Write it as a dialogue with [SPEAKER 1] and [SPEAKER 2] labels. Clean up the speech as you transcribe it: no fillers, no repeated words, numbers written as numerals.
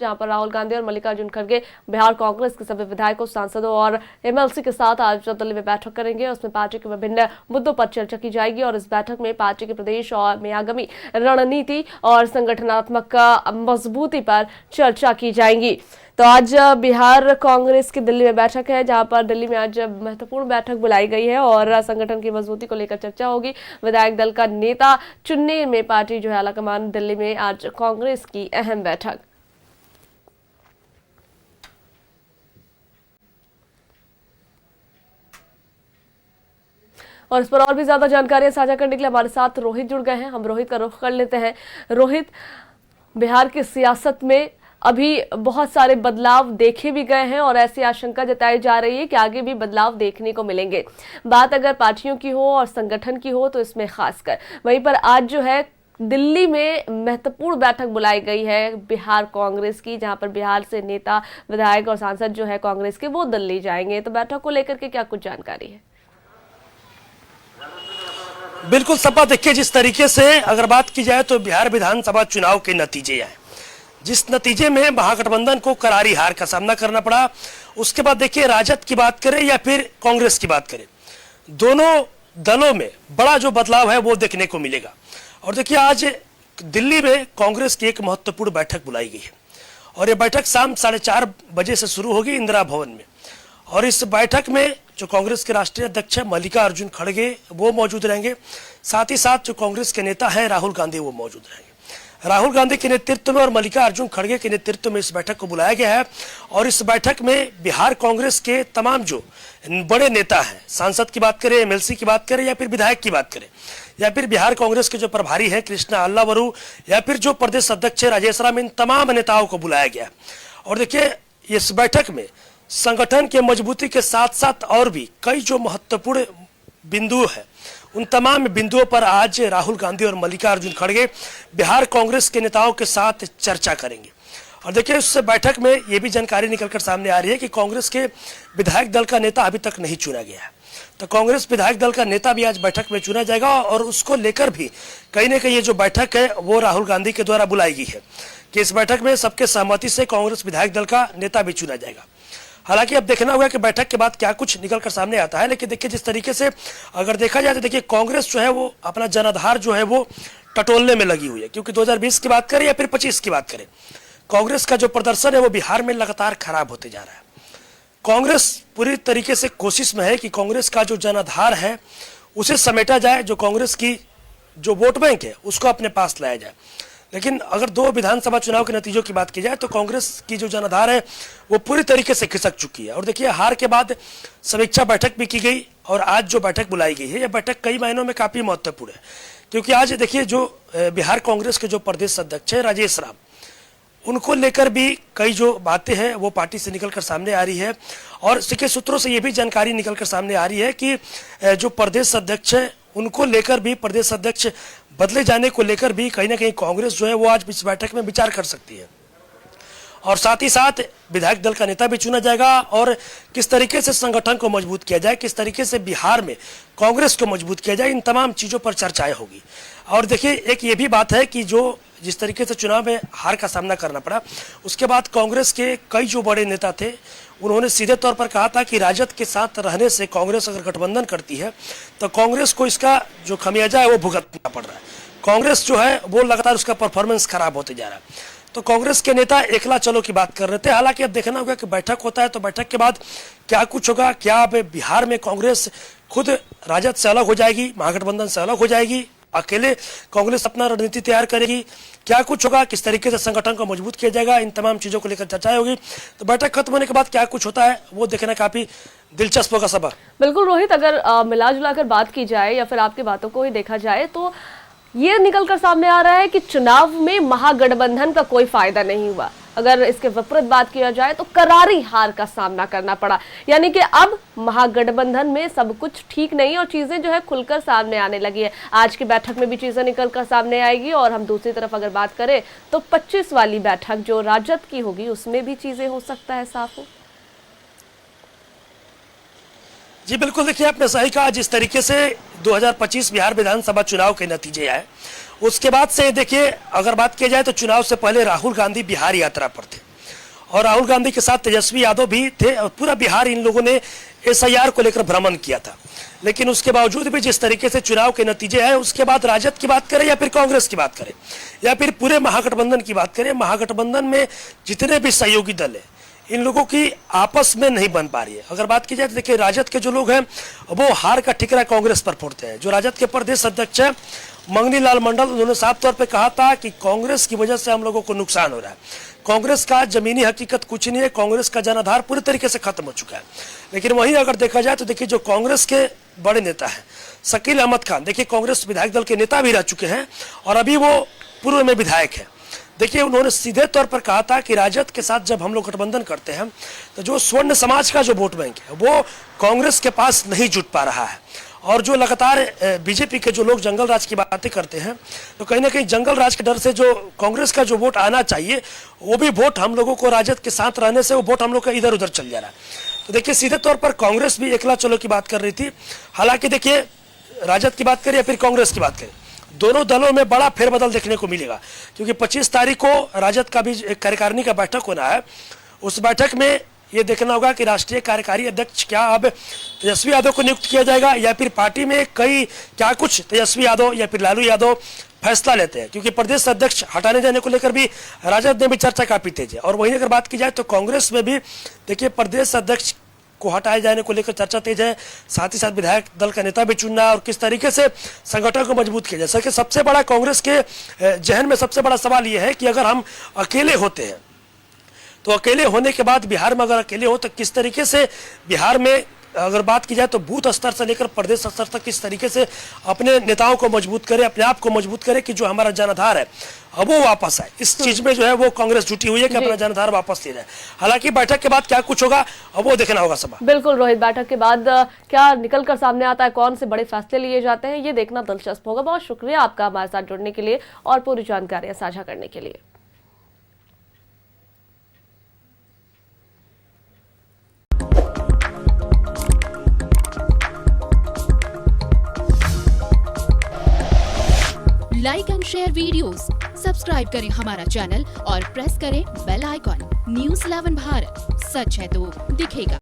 [SPEAKER 1] जहां पर राहुल गांधी और मल्लिकार्जुन खड़गे बिहार कांग्रेस के सभी विधायकों, सांसदों और एमएलसी के साथ आज दिल्ली में बैठक करेंगे। उसमें पार्टी के विभिन्न मुद्दों पर चर्चा की जाएगी और इस बैठक में पार्टी के प्रदेश और में आगामी रणनीति और संगठनात्मक मजबूती पर चर्चा की जाएगी। तो आज बिहार कांग्रेस की दिल्ली में बैठक है, जहां पर दिल्ली में आज महत्वपूर्ण बैठक बुलाई गई है और संगठन की मजबूती को लेकर चर्चा होगी। विधायक दल का नेता चुनने में पार्टी जो है आलाकमान दिल्ली में आज कांग्रेस की अहम बैठक। और इस पर और भी ज्यादा जानकारियां साझा करने के लिए हमारे साथ रोहित जुड़ गए हैं। हम रोहित का रुख कर लेते हैं। रोहित, बिहार की सियासत में अभी बहुत सारे बदलाव देखे भी गए हैं और ऐसी आशंका जताई जा रही है कि आगे भी बदलाव देखने को मिलेंगे। बात अगर पार्टियों की हो और संगठन की हो तो इसमें खासकर वहीं पर आज जो है दिल्ली में महत्वपूर्ण बैठक बुलाई गई है बिहार कांग्रेस की, जहां पर बिहार से नेता, विधायक और सांसद जो है कांग्रेस के वो दिल्ली जाएंगे। तो बैठक को लेकर के क्या कुछ जानकारी है?
[SPEAKER 2] बिल्कुल सपा, देखिए जिस तरीके से अगर बात की जाए तो बिहार विधानसभा चुनाव के नतीजे आए, जिस नतीजे में महागठबंधन को करारी हार का सामना करना पड़ा। उसके बाद देखिए राजद की बात करें या फिर कांग्रेस की बात करें, दोनों दलों में बड़ा जो बदलाव है वो देखने को मिलेगा। और देखिए आज दिल्ली में कांग्रेस की एक महत्वपूर्ण बैठक बुलाई गई है और ये बैठक शाम 4:30 बजे से शुरू होगी इंदिरा भवन में। और इस बैठक में जो कांग्रेस के राष्ट्रीय अध्यक्ष मल्लिकार्जुन खड़गे वो मौजूद रहेंगे, साथ ही साथ जो कांग्रेस के नेता हैं राहुल गांधी वो मौजूद रहेंगे। राहुल गांधी के नेतृत्व में और मल्लिकार्जुन खड़गे के नेतृत्व में इस बैठक को बुलाया गया है। और इस बैठक में बिहार कांग्रेस के तमाम जो बड़े नेता हैं, सांसद की बात करें, एमएलसी की बात करें या फिर विधायक की बात करें, या फिर बिहार कांग्रेस के जो प्रभारी हैं कृष्णा अल्लावरू या फिर जो प्रदेश अध्यक्ष राजेश राम, इन तमाम नेताओं को बुलाया गया। और देखिए इस बैठक में संगठन के मजबूती के साथ साथ और भी कई जो महत्वपूर्ण बिंदु है, उन तमाम बिंदुओं पर आज राहुल गांधी और मल्लिकार्जुन खड़गे बिहार कांग्रेस के नेताओं के साथ चर्चा करेंगे। और देखिए उस बैठक में ये भी जानकारी निकलकर सामने आ रही है कि कांग्रेस के विधायक दल का नेता अभी तक नहीं चुना गया है, तो कांग्रेस विधायक दल का नेता भी आज बैठक में चुना जाएगा। और उसको लेकर भी कहीं ना कहीं ये जो बैठक है वो राहुल गांधी के द्वारा बुलाई गई है कि इस बैठक में सबके सहमति से कांग्रेस विधायक दल का नेता भी चुना जाएगा। हालांकि अब देखना होगा कि बैठक के बाद क्या कुछ निकल कर सामने आता है। लेकिन देखिए जिस तरीके से अगर देखा जाए तो देखिए कांग्रेस जो है वो अपना जनाधार जो है वो टटोलने में लगी हुई है, क्योंकि 2020 की बात करें या फिर 25 की बात करें, कांग्रेस का जो प्रदर्शन है वो बिहार में लगातार खराब होते जा रहा है। कांग्रेस पूरी तरीके से कोशिश में है कि कांग्रेस का जो जनाधार है उसे समेटा जाए, जो कांग्रेस की जो वोट बैंक है उसको अपने पास लाया जाए। लेकिन अगर 2 विधानसभा चुनाव के नतीजों की बात की जाए तो कांग्रेस की जो जनाधार है वो पूरी तरीके से खिसक चुकी है। और देखिए हार के बाद समीक्षा बैठक भी की गई और आज जो बैठक बुलाई गई है, यह बैठक कई मायनों में काफी महत्वपूर्ण है, क्योंकि आज देखिए जो बिहार कांग्रेस के जो प्रदेश अध्यक्ष है राजेश राम, उनको लेकर भी कई जो बातें हैं वो पार्टी से निकलकर सामने आ रही है। और सिक्के सूत्रों से ये भी जानकारी निकलकर सामने आ रही है कि जो प्रदेश अध्यक्ष है उनको लेकर भी, प्रदेश अध्यक्ष बदले जाने को लेकर भी कहीं ना कहीं कांग्रेस जो है वो आज इस बैठक में विचार कर सकती है। और साथ ही साथ विधायक दल का नेता भी चुना जाएगा और किस तरीके से संगठन को मजबूत किया जाए, किस तरीके से बिहार में कांग्रेस को मजबूत किया जाए, इन तमाम चीज़ों पर चर्चाएं होगी। और देखिए एक ये भी बात है कि जो जिस तरीके से चुनाव में हार का सामना करना पड़ा, उसके बाद कांग्रेस के कई जो बड़े नेता थे उन्होंने सीधे तौर पर कहा था कि राजद के साथ रहने से कांग्रेस अगर गठबंधन करती है तो कांग्रेस को इसका जो खमियाजा है वो भुगतना पड़ रहा है। कांग्रेस जो है वो लगातार उसका परफॉर्मेंस खराब होते जा रहा है। तो कांग्रेस के नेता एकला चलो की बात कर रहे थे। हालांकि अब देखना होगा कि बैठक होता है तो बैठक के बाद क्या कुछ होगा। क्या अब बिहार में कांग्रेस खुद राजद से अलग हो जाएगी, महागठबंधन से अलग हो जाएगी, अकेले कांग्रेस अपना रणनीति तैयार करेगी, क्या कुछ होगा, किस तरीके से संगठन को मजबूत किया जाएगा, इन तमाम चीजों को लेकर चर्चाएं होगी। तो बैठक खत्म होने के बाद क्या कुछ होता है वो देखना काफी दिलचस्प होगा। सभा
[SPEAKER 1] बिल्कुल रोहित, अगर मिला जुलाकर बात की जाए या फिर आपकी बातों को ही देखा जाए तो ये निकलकर सामने आ रहा है कि चुनाव में महागठबंधन का कोई फायदा नहीं हुआ। अगर इसके विपरीत बात किया जाए तो करारी हार का सामना करना पड़ा, यानी कि अब महागठबंधन में सब कुछ ठीक नहीं और चीजें जो है खुलकर सामने आने लगी है। आज की बैठक में भी चीजें निकलकर सामने आएगी और हम दूसरी तरफ अगर बात करें तो 25 वाली बैठक जो राजद की होगी उसमें भी चीजें हो सकता है साफ हो।
[SPEAKER 2] जी बिल्कुल, देखिए आपने सही कहा। जिस तरीके से 2025 बिहार विधानसभा चुनाव के नतीजे आए उसके बाद से देखिए अगर बात की जाए तो चुनाव से पहले राहुल गांधी बिहार यात्रा पर थे और राहुल गांधी के साथ तेजस्वी यादव भी थे और पूरा बिहार इन लोगों ने SIR को लेकर भ्रमण किया था। लेकिन उसके बावजूद भी जिस तरीके से चुनाव के नतीजे आए, उसके बाद राजद की बात करें या फिर कांग्रेस की बात करें या फिर पूरे महागठबंधन की बात करें, महागठबंधन में जितने भी सहयोगी दल है इन लोगों की आपस में नहीं बन पा रही है। अगर बात की जाए तो देखिए राजद के जो लोग हैं वो हार का ठिकरा कांग्रेस पर फोड़ते हैं। जो राजद के प्रदेश अध्यक्ष है मंगनी लाल मंडल, उन्होंने साफ तौर पे कहा था कि कांग्रेस की वजह से हम लोगों को नुकसान हो रहा है। कांग्रेस का जमीनी हकीकत कुछ नहीं है, कांग्रेस का जनाधार पूरी तरीके से खत्म हो चुका है। लेकिन वहीं अगर देखा जाए तो देखिए जो कांग्रेस के बड़े नेता है शकील अहमद खान, देखिए कांग्रेस विधायक दल के नेता भी रह चुके हैं और अभी वो पूर्व में विधायक है। देखिए उन्होंने सीधे तौर पर कहा था कि राजद के साथ जब हम लोग गठबंधन करते हैं तो जो स्वर्ण समाज का जो वोट बैंक है वो कांग्रेस के पास नहीं जुट पा रहा है। और जो लगातार बीजेपी के जो लोग जंगल राज की बातें करते हैं तो कहीं ना कहीं जंगल राज के डर से जो कांग्रेस का जो वोट आना चाहिए वो भी वोट हम लोगों को राजद के साथ रहने से वो वोट हम लोग का इधर उधर चल जा रहा है। तो देखिए सीधे तौर पर कांग्रेस भी एकला चलो की बात कर रही थी। हालांकि देखिए राजद की बात करें या फिर कांग्रेस की बात करें, दोनों दलों में बड़ा फेरबदल देखने को मिलेगा, क्योंकि 25 तारीख को राजद का भी एक कार्यकारिणी का बैठक होना है। उस बैठक में ये देखना होगा कि राष्ट्रीय कार्यकारी अध्यक्ष क्या अब तेजस्वी यादव को नियुक्त किया जाएगा या फिर पार्टी में कई क्या कुछ तेजस्वी यादव या फिर लालू यादव फैसला लेते हैं, क्योंकि प्रदेश अध्यक्ष हटाने जाने को लेकर भी राजद में भी चर्चा काफी तेज है। और वहीं अगर बात की जाए तो कांग्रेस में भी देखिए प्रदेश अध्यक्ष को हटाए जाने को लेकर चर्चा तेज है, साथ ही साथ विधायक दल का नेता भी चुनना और किस तरीके से संगठन को मजबूत किया जाए। कि सबसे बड़ा कांग्रेस के जहन में सबसे बड़ा सवाल यह है कि अगर हम अकेले होते हैं तो अकेले होने के बाद बिहार में अगर अकेले हो तो किस तरीके से बिहार में अगर बात की जाए तो बूथ स्तर से लेकर प्रदेश स्तर तक किस तरीके से अपने नेताओं को मजबूत करे, अपने आप को मजबूत करे कि जो हमारा जनाधार है अब वो वापस आए। इस चीज में जो है वो कांग्रेस जुटी हुई है कि अपना जनाधार वापस ले जाए। हालांकि बैठक के बाद क्या कुछ होगा अब वो देखना होगा सब।
[SPEAKER 1] बिल्कुल रोहित, बैठक के बाद क्या निकल कर सामने आता है, कौन से बड़े फैसले लिए जाते हैं, ये देखना दिलचस्प होगा। बहुत शुक्रिया आपका हमारे साथ जुड़ने के लिए और पूरी जानकारियां साझा करने के लिए।
[SPEAKER 3] Like and share videos, subscribe करें हमारा चैनल और प्रेस करें बेल आइकॉन। न्यूज़ 11 भारत, सच है तो दिखेगा।